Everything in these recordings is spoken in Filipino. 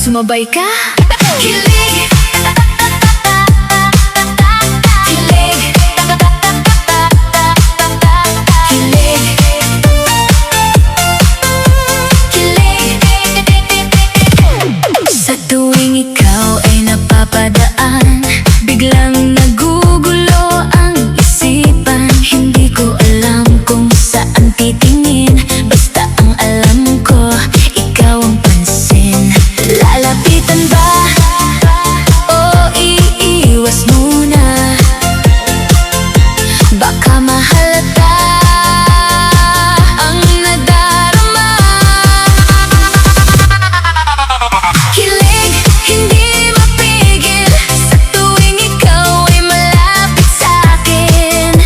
Sumabay ka? Kilig! Kilig! Kilig! Kilig! Sa tuwing ikaw ay napapadaan, biglang nagugulo ang isipan. Hindi ko alam kung saan titingin, basta ang alam ko, ikaw ang pansin. Lalapitan ba o iiwas muna? Baka mahalata ang nadarama. Kilig, hindi mapigil sa tuwing ikaw ay malapit sa'kin.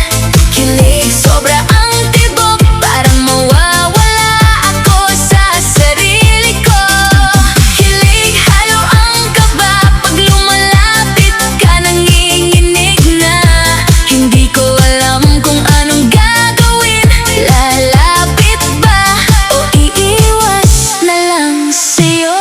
Kilig, sobra ang tibok, parang mawawala ako sa sarili ko. Kilig, halo ang kaba pag lumalapit ka, nanginginig na. Hindi ko alam kung anong gagawin. Lalapit ba o iiwas na lang sa'yo?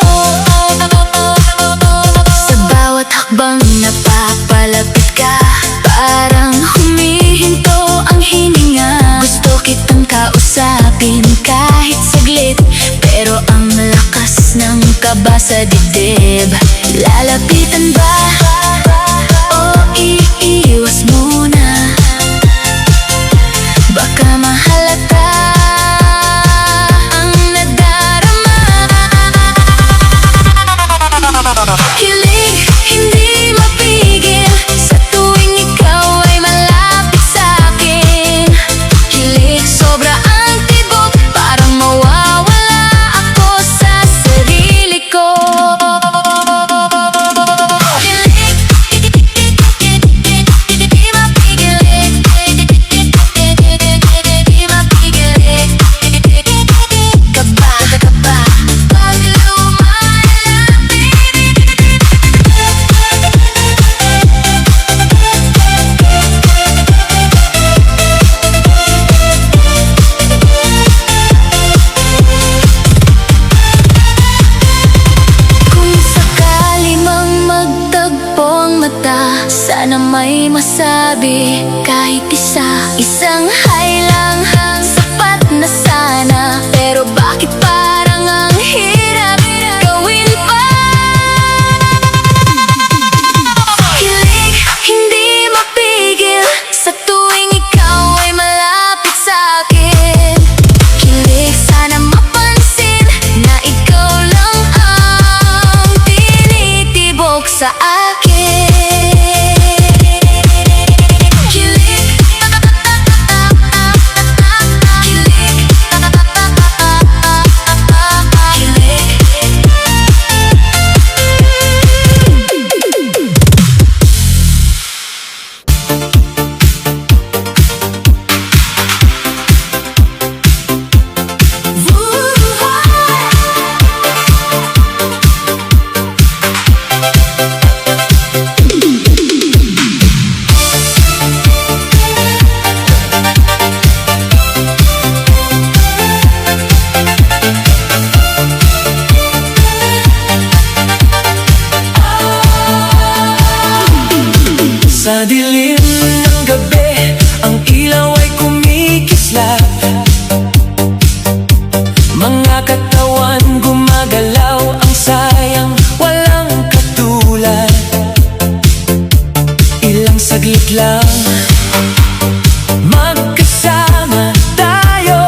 Sa bawat hakbang napapalapit ka, parang humihinto ang hininga. Gusto kitang kausapin kahit saglit, pero ang lakas ng kaba sa dibdib. Lalapitan ba o iiwas muna? Baka mahalata ang nadarama. Kilig, hindi mapigil sa tuwing ikaw ay malapit sa'kin. Kilig, sobra ang tibok, parang mawawala ako sa sarili ko. Kilig, hindi mapigil, hindi mapigil. Kaba, kaba, pag lumalapit. Kung sakali mang magtagpo ang mata, sana may masabi kahit isa. Isang hi lang, sapat na sana. Pero bakit parang ang hirap gawin pa? Kilig, hindi mapigil sa tuwing ikaw ay malapit sa'kin. Kilig, sana mapansin na ikaw lang ang tinitibok sa akin. Kilig, kilig, Sa dilim ng gabi, ang ilaw ay kumikislap. Mga katawan gumagalaw, ang sayang walang katulad. Ilang saglit lang magkasama tayo.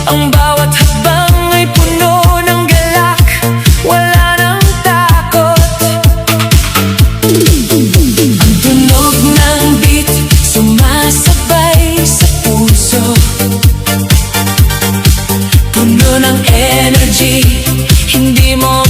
Ang bawat hakbang ay puno ng galak, wala nang takot. Ang tunog ng beat sumasabay sa puso, puno ng energy, hindi mo